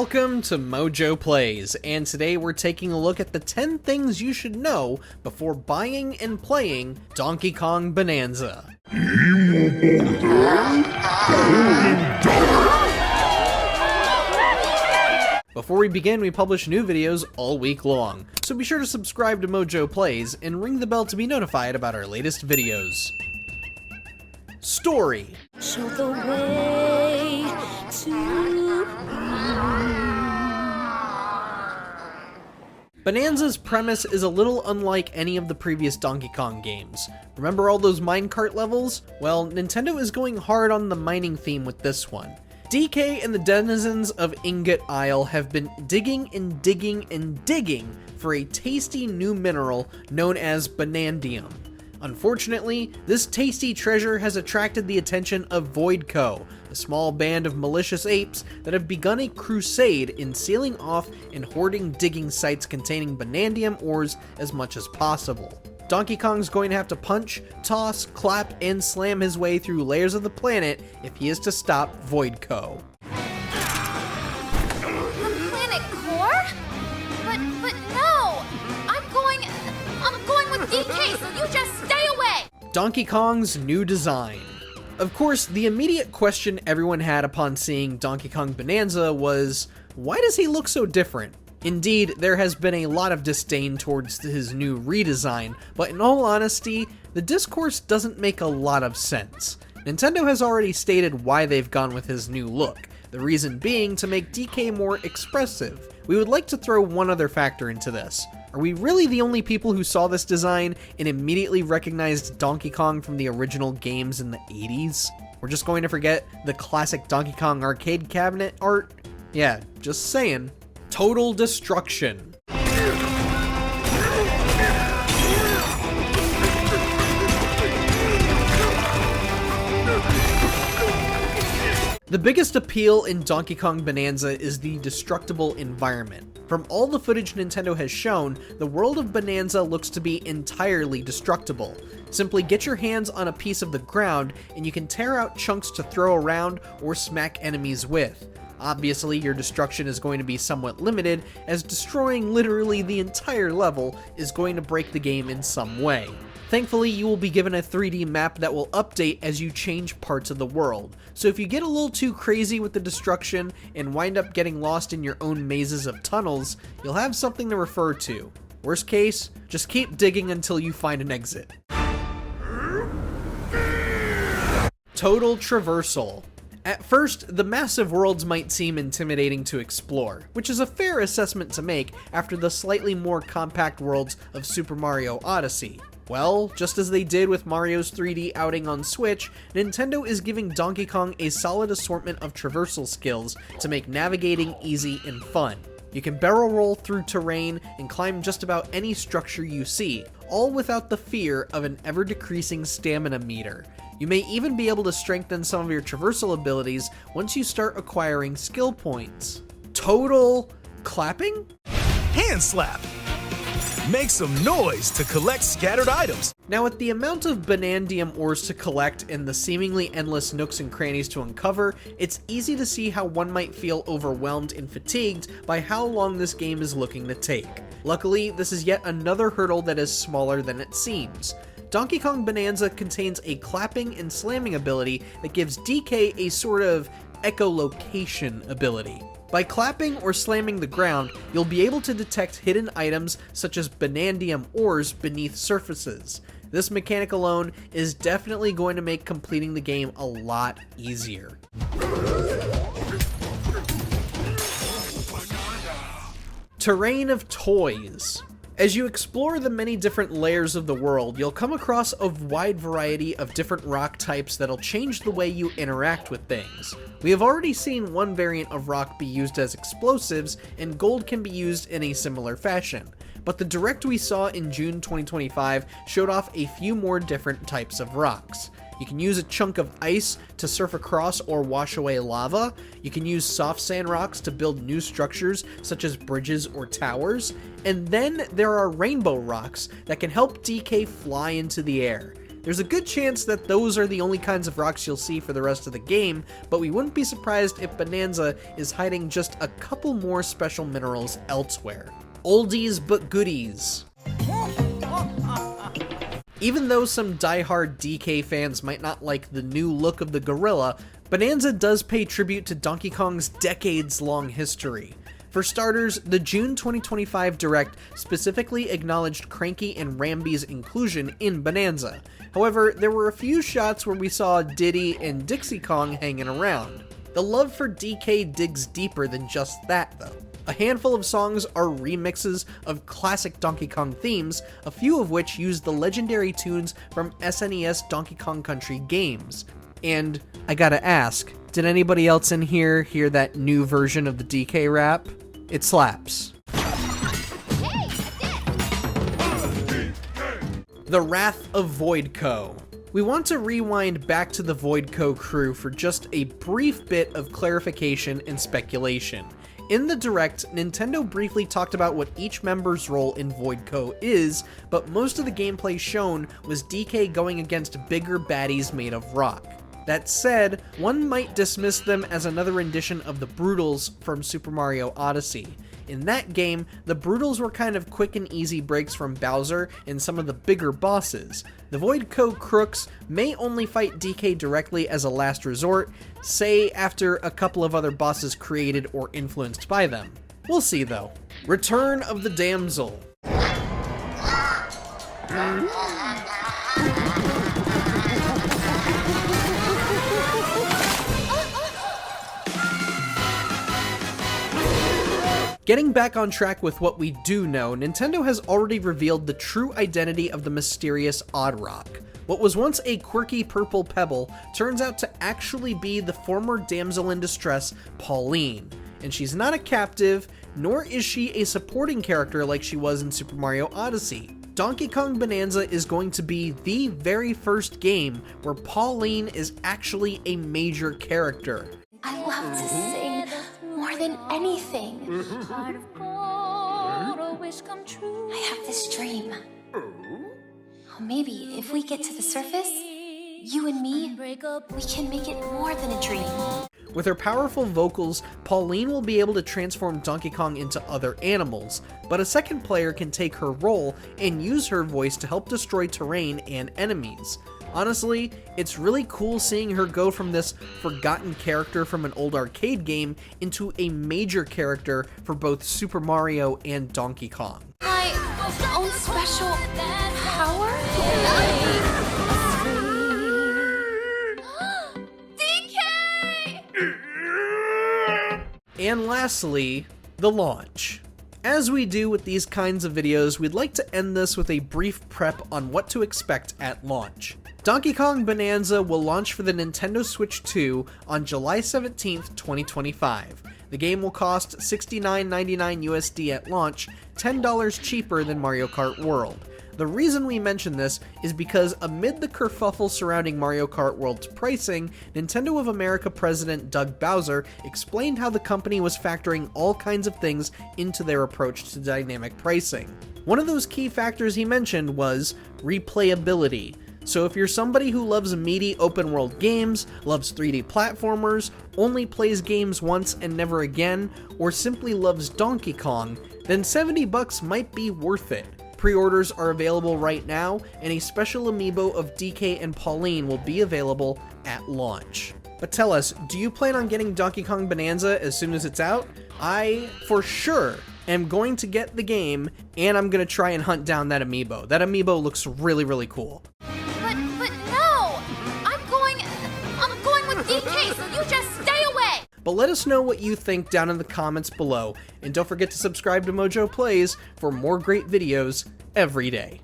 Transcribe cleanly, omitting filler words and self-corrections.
Welcome to MojoPlays, and today we're taking a look at the 10 things you should know before buying and playing Donkey Kong Bananza. Before we begin, we publish new videos all week long, so be sure to subscribe to MojoPlays and ring the bell to be notified about our latest videos. Story. Show the way to Bananza's premise is a little unlike any of the previous Donkey Kong games. Remember all those minecart levels? Well, Nintendo is going hard on the mining theme with this one. DK and the denizens of Ingot Isle have been digging and digging and digging for a tasty new mineral known as Banandium. Unfortunately, this tasty treasure has attracted the attention of VoidCo, a small band of malicious apes that have begun a crusade in sealing off and hoarding digging sites containing Banandium ores as much as possible. Donkey Kong's going to have to punch, toss, clap, and slam his way through layers of the planet if he is to stop VoidCo. planet core? But no! I'm going with DK, so you just stay away! Donkey Kong's new design. Of course, the immediate question everyone had upon seeing Donkey Kong Bananza was, why does he look so different? Indeed, there has been a lot of disdain towards his new redesign, but in all honesty, the discourse doesn't make a lot of sense. Nintendo has already stated why they've gone with his new look, the reason being to make DK more expressive. We would like to throw one other factor into this. Are we really the only people who saw this design and immediately recognized Donkey Kong from the original games in the 80s? We're just going to forget the classic Donkey Kong arcade cabinet art? Yeah, just saying. Total destruction. The biggest appeal in Donkey Kong Bananza is the destructible environment. From all the footage Nintendo has shown, the world of Bananza looks to be entirely destructible. Simply get your hands on a piece of the ground and you can tear out chunks to throw around or smack enemies with. Obviously, your destruction is going to be somewhat limited, as destroying literally the entire level is going to break the game in some way. Thankfully, you will be given a 3D map that will update as you change parts of the world, so if you get a little too crazy with the destruction and wind up getting lost in your own mazes of tunnels, you'll have something to refer to. Worst case, just keep digging until you find an exit. Total Traversal. At first, the massive worlds might seem intimidating to explore, which is a fair assessment to make after the slightly more compact worlds of Super Mario Odyssey. Well, just as they did with Mario's 3D outing on Switch, Nintendo is giving Donkey Kong a solid assortment of traversal skills to make navigating easy and fun. You can barrel roll through terrain and climb just about any structure you see, all without the fear of an ever-decreasing stamina meter. You may even be able to strengthen some of your traversal abilities once you start acquiring skill points. Total clapping? Hand slap! Make some noise to collect scattered items. Now, with the amount of Banandium ores to collect and the seemingly endless nooks and crannies to uncover, it's easy to see how one might feel overwhelmed and fatigued by how long this game is looking to take. Luckily, this is yet another hurdle that is smaller than it seems. Donkey Kong Bananza contains a clapping and slamming ability that gives DK a sort of echolocation ability. By clapping or slamming the ground, you'll be able to detect hidden items such as Banandium ores beneath surfaces. This mechanic alone is definitely going to make completing the game a lot easier. Terrain of toys. As you explore the many different layers of the world, you'll come across a wide variety of different rock types that'll change the way you interact with things. We have already seen one variant of rock be used as explosives, and gold can be used in a similar fashion. But the direct we saw in June 2025 showed off a few more different types of rocks. You can use a chunk of ice to surf across or wash away lava. You can use soft sand rocks to build new structures such as bridges or towers. And then there are rainbow rocks that can help DK fly into the air. There's a good chance that those are the only kinds of rocks you'll see for the rest of the game, but we wouldn't be surprised if Bananza is hiding just a couple more special minerals elsewhere. Oldies but goodies. Even though some die-hard DK fans might not like the new look of the gorilla, Bananza does pay tribute to Donkey Kong's decades-long history. For starters, the June 2025 Direct specifically acknowledged Cranky and Ramby's inclusion in Bananza. However, there were a few shots where we saw Diddy and Dixie Kong hanging around. The love for DK digs deeper than just that, though. A handful of songs are remixes of classic Donkey Kong themes, a few of which use the legendary tunes from SNES Donkey Kong Country games. And I gotta ask, did anybody else in here hear that new version of the DK rap? It slaps. The Wrath of VoidCo. We want to rewind back to the VoidCo crew for just a brief bit of clarification and speculation. In the Direct, Nintendo briefly talked about what each member's role in VoidCo is, but most of the gameplay shown was DK going against bigger baddies made of rock. That said, one might dismiss them as another rendition of the Brutals from Super Mario Odyssey. In that game, the Brutals were kind of quick and easy breaks from Bowser and some of the bigger bosses. The VoidCo crooks may only fight DK directly as a last resort, say after a couple of other bosses created or influenced by them. We'll see though. Return of the Damsel. Getting back on track with what we do know, Nintendo has already revealed the true identity of the mysterious Odd Rock. What was once a quirky purple pebble turns out to actually be the former damsel in distress, Pauline. And she's not a captive, nor is she a supporting character like she was in Super Mario Odyssey. Donkey Kong Bananza is going to be the very first game where Pauline is actually a major character. I love to sing more than anything. I have this dream. Oh, maybe if we get to the surface, you and me, we can make it more than a dream. With her powerful vocals, Pauline will be able to transform Donkey Kong into other animals, but a second player can take her role and use her voice to help destroy terrain and enemies. Honestly, it's really cool seeing her go from this forgotten character from an old arcade game into a major character for both Super Mario and Donkey Kong. My own special power? DK! And lastly, the launch. As we do with these kinds of videos, we'd like to end this with a brief prep on what to expect at launch. Donkey Kong Bananza will launch for the Nintendo Switch 2 on July 17th, 2025. The game will cost $69.99 USD at launch, $10 cheaper than Mario Kart World. The reason we mention this is because amid the kerfuffle surrounding Mario Kart World's pricing, Nintendo of America President Doug Bowser explained how the company was factoring all kinds of things into their approach to dynamic pricing. One of those key factors he mentioned was replayability. So if you're somebody who loves meaty open world games, loves 3D platformers, only plays games once and never again, or simply loves Donkey Kong, then $70 might be worth it. Pre-orders are available right now, and a special amiibo of DK and Pauline will be available at launch. But tell us, do you plan on getting Donkey Kong Bananza as soon as it's out? I, for sure, am going to get the game, and I'm going to try and hunt down that amiibo. That amiibo looks really, really cool. But no! I'm going with DK, so you just stay away! But let us know what you think down in the comments below, and don't forget to subscribe to MojoPlays for more great videos every day.